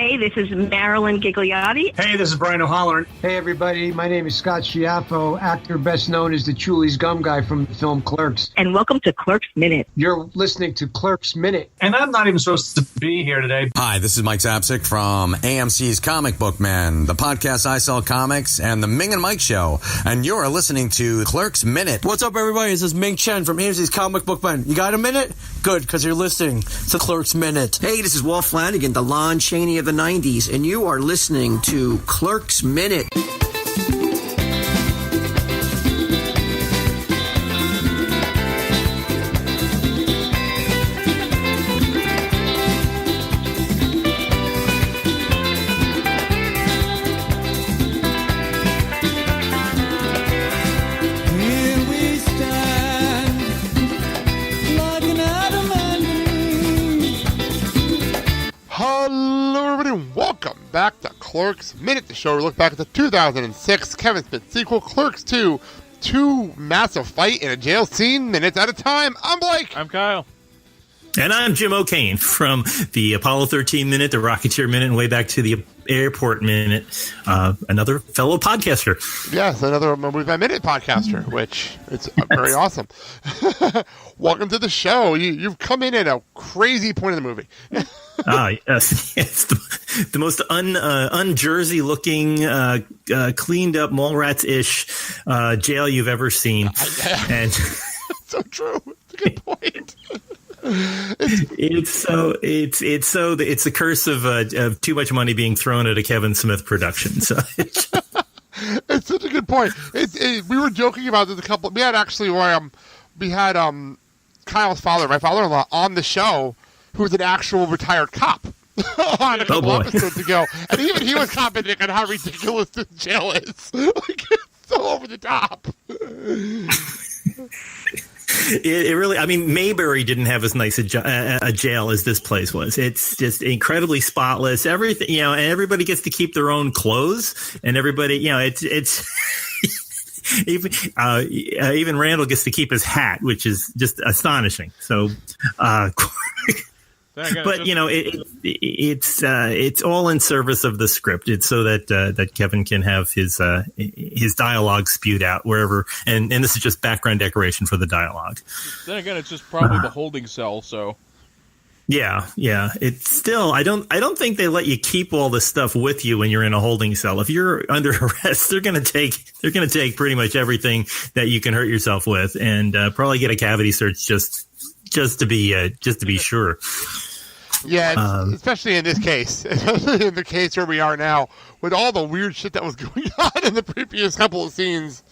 Hey, this is Marilyn Gigliotti. Hey, this is Brian O'Halloran. Hey, everybody. My name is Scott Schiaffo, actor best known as the Chulies Gum Guy from the film Clerks. And welcome to Clerks Minute. You're listening to Clerks Minute. And I'm not even supposed to be here today. Hi, this is Mike Zapsik from AMC's Comic Book Men, the podcast I Sell Comics, and the Ming and Mike Show. And you're listening to Clerks Minute. What's up, everybody? This is Ming Chen from AMC's Comic Book Men. You got a minute? Good, because you're listening to Clerks Minute. Hey, this is Walt Flanagan, the Lon Chaney of the 90s, and you are listening to Clerks Minute. Welcome back to Clerks Minute, the show we look back at the 2006 Kevin Smith sequel, Clerks 2, two massive fight in a jail scene, minutes at a time. I'm Blake. I'm Kyle. And I'm Jim O'Kane from the Apollo 13 Minute, the Rocketeer Minute, and way back to the Airport Minute. Another fellow podcaster. Yes, another Movie by Minute podcaster, which it's very awesome. Welcome to the show. You've come in at a crazy point in the movie. Yes. It's the most un-Jersey looking, cleaned up Mallrats-ish jail you've ever seen. And so true. It's a good point. It's the curse of too much money being thrown at a Kevin Smith production. So it's such a good point. We were joking about this a couple. We had Kyle's father, my father-in-law, on the show, who was an actual retired cop on a couple episodes ago, and even he was commenting on how ridiculous this jail is. Like, it's so over the top. It really, I mean, Mayberry didn't have as nice a jail as this place was. It's just incredibly spotless. Everything, and everybody gets to keep their own clothes, and everybody, it's even Randall gets to keep his hat, which is just astonishing. So, but it's all in service of the script. It's so that Kevin can have his dialogue spewed out wherever, and this is just background decoration for the dialogue. Then again, it's just probably the holding cell. So yeah. It's still I don't think they let you keep all this stuff with you when you're in a holding cell. If you're under arrest, they're gonna take pretty much everything that you can hurt yourself with, and probably get a cavity search just to be sure. Yeah, especially in this case, especially in the case where we are now, with all the weird shit that was going on in the previous couple of scenes.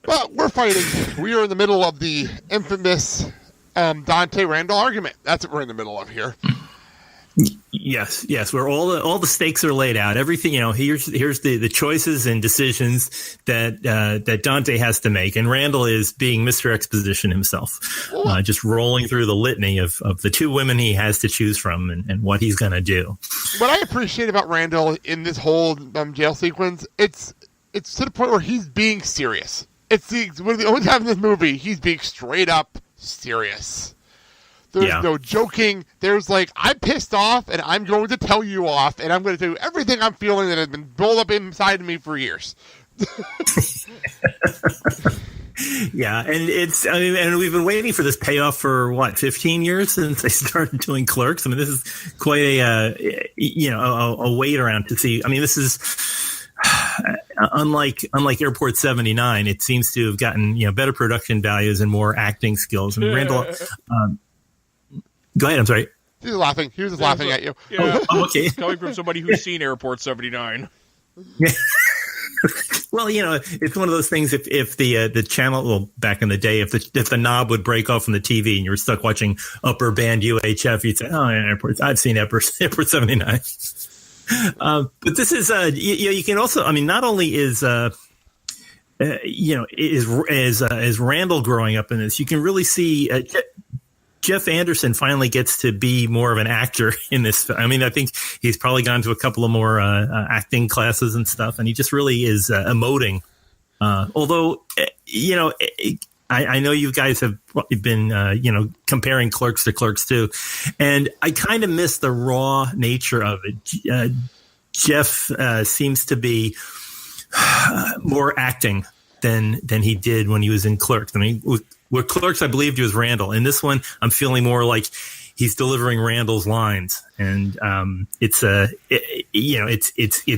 But we're fighting. We are in the middle of the infamous Dante Randall argument. That's what we're in the middle of here. Yes, where all the stakes are laid out. Everything, here's the choices and decisions that Dante has to make, and Randall is being Mr. Exposition himself, just rolling through the litany of the two women he has to choose from and what he's going to do. What I appreciate about Randall in this whole jail sequence, it's to the point where he's being serious. It's one of the only times in this movie he's being straight up serious. There's no joking. There's I'm pissed off, and I'm going to tell you off, and I'm going to do everything I'm feeling that has been built up inside of me for years. Yeah, and we've been waiting for this payoff for 15 years since they started doing Clerks. I mean, this is quite a wait around to see. I mean, this is unlike Airport 79. It seems to have gotten better production values and more acting skills. And Randall. Go ahead. I'm sorry. He's laughing. He was just laughing at you. Yeah. Okay. Coming from somebody who's seen Airport 79. Well, it's one of those things. If the channel, back in the day, if the knob would break off from the TV and you were stuck watching upper band UHF, you'd say, "Oh, Airport. I've seen Airport 79." But this is you can also. I mean, not only is is Randall growing up in this, you can really see. Jeff Anderson finally gets to be more of an actor in this. I mean, I think he's probably gone to a couple of more acting classes and stuff, and he just really is emoting. Although, I know you guys have been, comparing Clerks to Clerks 2, and I kind of miss the raw nature of it. Jeff seems to be more acting than he did when he was in Clerks. I mean, with Clerks, I believed he was Randall. In this one, I'm feeling more like he's delivering Randall's lines, and it's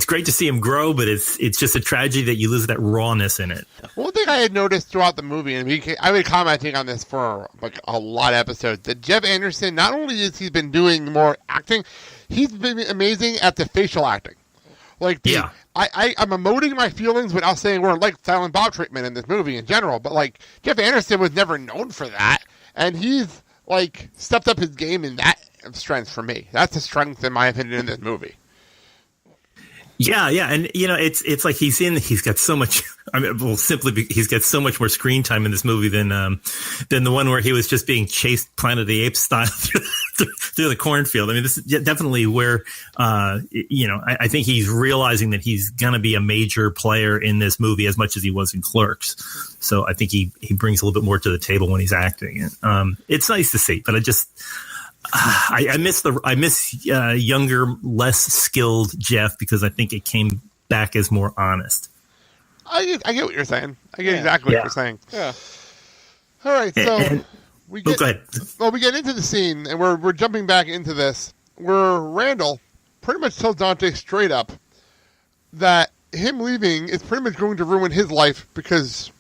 great to see him grow, but it's just a tragedy that you lose that rawness in it. One thing I had noticed throughout the movie, and I've been commenting on this for like a lot of episodes, that Jeff Anderson, not only has he been doing more acting, he's been amazing at the facial acting. Like I'm emoting my feelings without saying we're like Silent Bob treatment in this movie in general, but like Jeff Anderson was never known for that, and he's like stepped up his game in that strength for me. That's a strength in my opinion in this movie. Yeah, and it's like he's got so much. I mean, well, he's got so much more screen time in this movie than the one where he was just being chased Planet of the Apes style through the cornfield. I mean, this is definitely where I think he's realizing that he's gonna be a major player in this movie as much as he was in Clerks. So I think he brings a little bit more to the table when he's acting. And it's nice to see, but I miss younger, less skilled Jeff, because I think it came back as more honest. I get what you're saying. I get exactly what you're saying. Yeah. All right, so we get into the scene, and we're jumping back into this, where Randall pretty much tells Dante straight up that him leaving is pretty much going to ruin his life because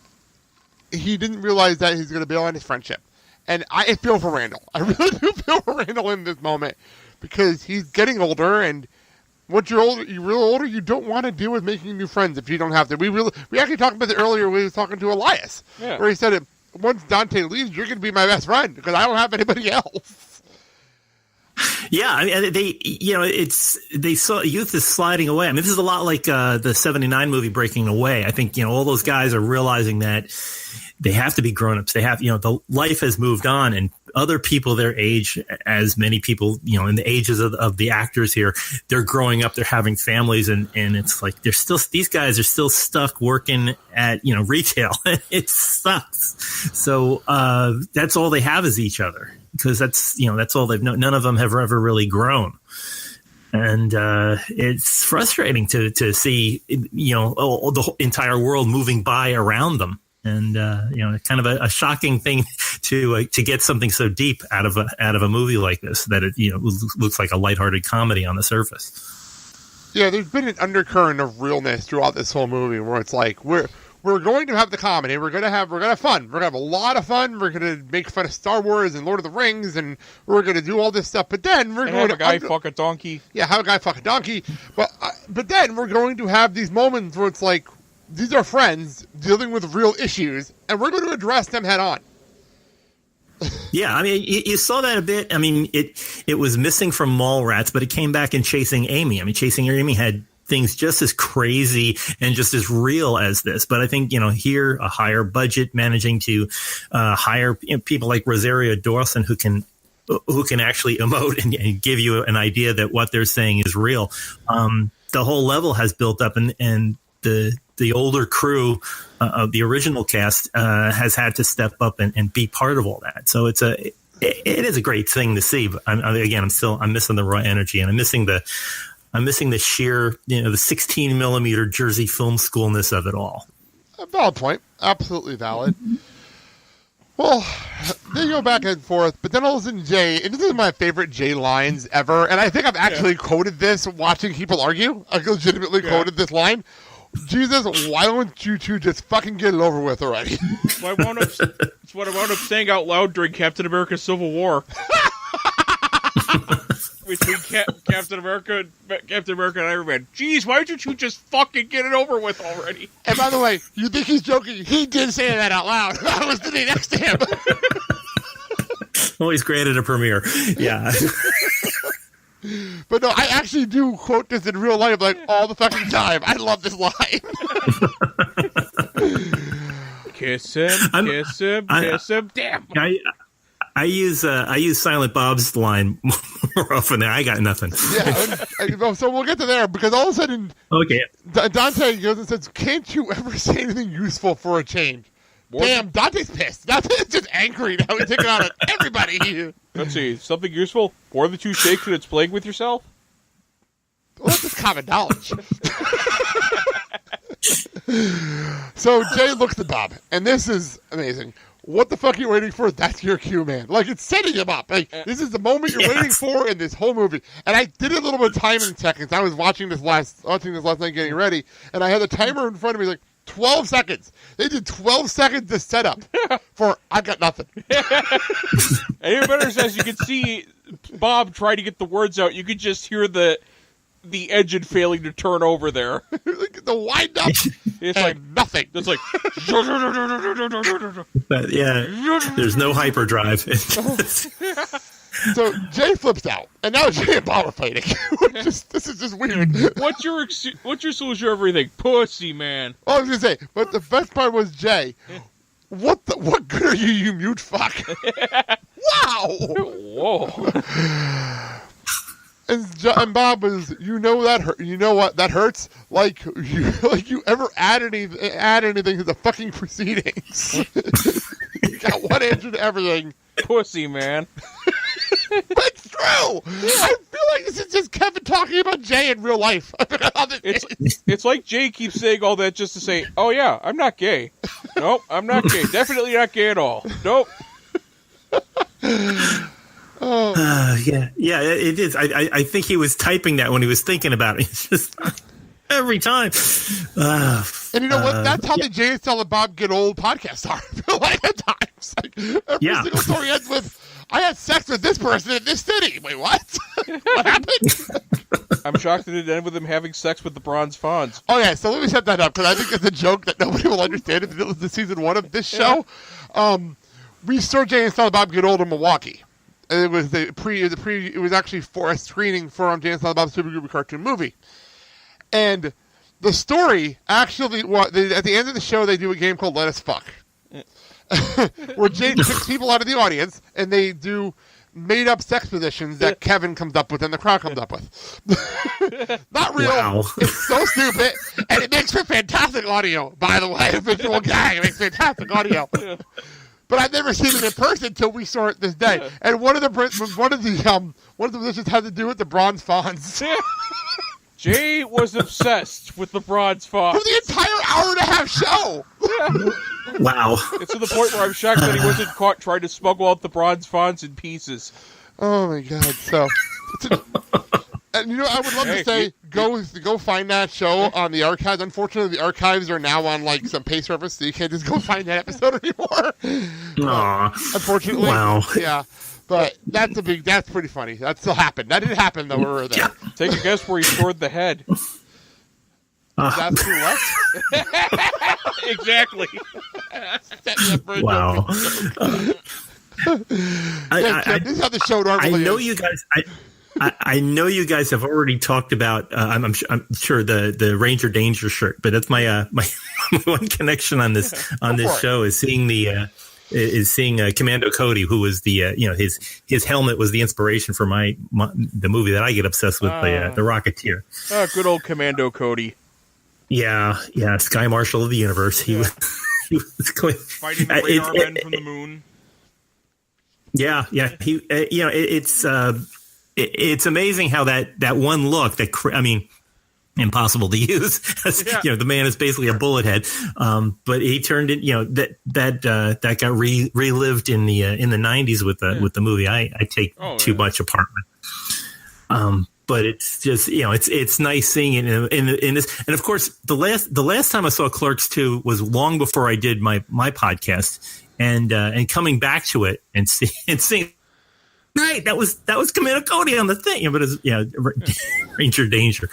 he didn't realize that he's going to bail on his friendship. And I feel for Randall. I really do feel for Randall in this moment, because he's getting older, and once you're older, you don't want to deal with making new friends if you don't have to. We actually talked about it earlier when we was talking to Elias, where he said, once Dante leaves, you're going to be my best friend because I don't have anybody else. Yeah, I mean, they saw youth is sliding away. I mean, this is a lot like the '79 movie Breaking Away. I think all those guys are realizing that they have to be grown-ups. They have, the life has moved on, and other people their age, as many people, in the ages of the actors here, they're growing up, they're having families, and it's like these guys are still stuck working at, retail. It sucks. So that's all they have is each other, because that's all they've known. None of them have ever really grown. And it's frustrating to see, the entire world moving by around them. And kind of a shocking thing to get something so deep out of a movie like this, that it looks like a lighthearted comedy on the surface. Yeah, there's been an undercurrent of realness throughout this whole movie, where it's like we're going to have the comedy, we're gonna have fun, we're gonna have a lot of fun, we're gonna make fun of Star Wars and Lord of the Rings, and we're gonna do all this stuff. But then we're going to have a guy fuck a donkey. Yeah, have a guy fuck a donkey. But then we're going to have these moments where it's like, these are friends dealing with real issues, and we're going to address them head on. Yeah, I mean, you saw that a bit. I mean, it was missing from Mallrats, but it came back in Chasing Amy. I mean, Chasing Amy had things just as crazy and just as real as this. But I think, here, a higher budget, managing to hire people like Rosario Dawson who can actually emote and give you an idea that what they're saying is real. The whole level has built up, and the older crew of the original cast has had to step up and be part of all that. So it is a great thing to see. But I'm missing the raw energy, and I'm missing the sheer, the 16 millimeter Jersey film schoolness of it all. A valid point. Absolutely valid. Well, they go back and forth, but then all of a sudden Jay, and this is my favorite Jay lines ever, and I think I've actually quoted this watching people argue. I legitimately quoted this line. Jesus, why don't you two just fucking get it over with already? It's what I wound up saying out loud during Captain America Civil War. Between Captain America and Iron Man. Jeez, why don't you two just fucking get it over with already? And by the way, you think he's joking? He did say that out loud. I was sitting next to him. Well, he's great at a premiere. Yeah. But no, I actually do quote this in real life like all the fucking time. I love this line. Kiss him. Damn. I use Silent Bob's line more often. I got nothing. Yeah, so we'll get to there, because all of a sudden, okay, Dante goes and says, "Can't you ever say anything useful for a change?" Damn, Dante's pissed. Dante's just angry now. He's taking out everybody. Let's see. Something useful? More than 2 shakes and it's playing with yourself? Well, that's just common knowledge. So Jay looks at Bob, and this is amazing. What the fuck are you waiting for? That's your cue, man. Like, it's setting him up. Like, this is the moment you're waiting for in this whole movie. And I did a little bit of timing seconds. I was watching this last night getting ready, and I had the timer in front of me, like, 12 seconds. They did 12 seconds to set up for I got nothing. And even better, as you can see Bob try to get the words out, you could just hear the engine failing to turn over there. The wind up. It's like nothing. It's like But yeah, there's no hyperdrive. So Jay flips out, and now Jay and Bob are fighting. This is just weird. What's your solution to everything? Pussy, man. Oh, I was gonna say, but the best part was Jay. What good are you, you mute fuck? Wow. Whoa. And Bob was, you know that hurt. You know what that hurts? Like you ever add anything to the fucking proceedings? You got one answer to everything. Pussy, man. But it's true. I feel like this is just Kevin talking about Jay in real life. It's like Jay keeps saying all that just to say, "Oh yeah, I'm not gay. Nope, I'm not gay. Definitely not gay at all. Nope." Yeah, it is. I think he was typing that when he was thinking about it. It's just every time. And you know what? That's how the Jay and Silent Bob Get Old podcasts are. I feel like at times. Like, every single story ends with, I had sex with this person in this city. Wait, what? What happened? I'm shocked that it ended with him having sex with the Bronze Fonz. Oh, yeah, so let me set that up, because I think it's a joke that nobody will understand if it was the season 1 of this show. We saw Jay and Silent Bob Get Old in Milwaukee. And it was it was actually for a screening for Jay and Silent Bob's Super Groovy cartoon movie. And the story actually, at the end of the show, they do a game called Let Us Fuck. Where Jay picks people out of the audience, and they do made-up sex positions that Kevin comes up with and the crowd comes up with. Not real. Wow. It's so stupid, and it makes for fantastic audio, by the way. A visual gag. It makes fantastic audio. But I've never seen it in person until we saw it this day. And one of the positions had to do with the Bronze Fonz. Jay was obsessed with the Bronze Fonz for the entire hour-and-a-half show. Wow. It's to the point where I'm shocked that he wasn't caught trying to smuggle out the Bronze Fonz in pieces. Oh my god! So, and you know, I would love to say go find that show on the archives. Unfortunately, the archives are now on like some pay service, so you can't just go find that episode anymore. Aww. Unfortunately, wow. Yeah. But that's pretty funny. That still happened. That didn't happen though. We were there. Yeah. Take a guess where he stored the head. That's too less. Exactly. Wow. This is how the show normally I know is. you guys. I know you guys have already talked about. I'm sure the Ranger Danger shirt, but that's my my one connection on this show is seeing Commando Cody, who was the his helmet was the inspiration for the movie that I get obsessed with, the Rocketeer. Oh, good old Commando Cody. Yeah, Sky Marshal of the universe. He was going, fighting the radar men from the moon. Yeah. It's amazing how that one look impossible to use. The man is basically a bullet head. But he turned it. That got relived in the 90s with the movie. I take too much apart. But it's just it's nice seeing it in this. And of course, the last time I saw Clerks 2 was long before I did my podcast, and coming back to it and seeing. Right, that was Commando Cody on the thing, but it's Ranger Danger.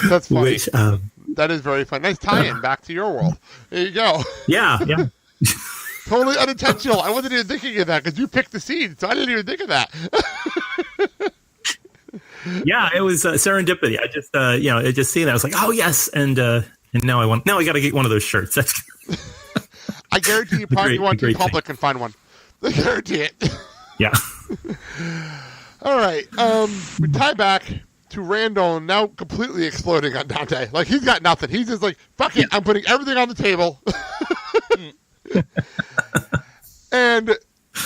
That's funny. Which, that is very funny. Nice tie-in back to your world. There you go. Yeah. Totally unintentional. I wasn't even thinking of that because you picked the scene, so I didn't even think of that. Yeah, it was serendipity. I just seen that. I was like, oh yes, and now I got to get one of those shirts. That's I guarantee you probably want to public and find one. I guarantee it. Yeah. All right. We tie back to Randall now completely exploding on Dante. Like, he's got nothing. He's just like, fuck it. I'm putting everything on the table. And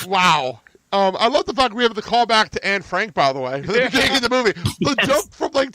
wow. I love the fact we have the callback to Anne Frank, by the way. At the beginning of the movie. The jump from like